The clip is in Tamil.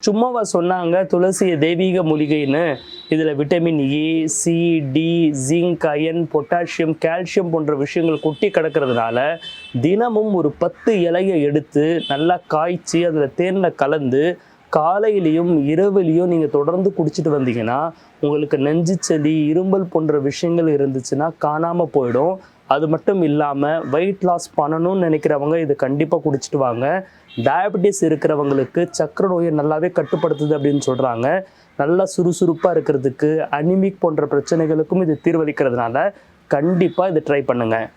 சும்மாவா சொன்னாங்க துளசியை தெய்வீக மூலிகைன்னு? இதில் vitamin A, C, D, zinc, iron, potassium, calcium போன்ற விஷயங்கள் கொட்டி கிடக்கிறதுனால தினமும் ஒரு 10 இலையை எடுத்து நல்லா காய்ச்சி அதில் தேனில் கலந்து காலையிலையும் இரவுலையும் நீங்கள் தொடர்ந்து குடிச்சிட்டு வந்தீங்கன்னா உங்களுக்கு நெஞ்சு சளி, இரும்பல் போன்ற விஷயங்கள் இருந்துச்சுன்னா காணாமல் போயிடும். அது மட்டும் இல்லாமல் வெயிட் லாஸ் பண்ணணும்னு நினைக்கிறவங்க இது கண்டிப்பாக குடிச்சிட்டு வாங்க. டயபெட்டிஸ் இருக்கிறவங்களுக்கு சர்க்கரை நோயை நல்லாவே கட்டுப்படுத்துது அப்படின்னு சொல்கிறாங்க. நல்லா சுறுசுறுப்பாக இருக்கிறதுக்கு, அனிமிக் போன்ற பிரச்சனைகளுக்கும் இது தீர்வளிக்கிறதுனால கண்டிப்பாக இதை ட்ரை பண்ணுங்கள்.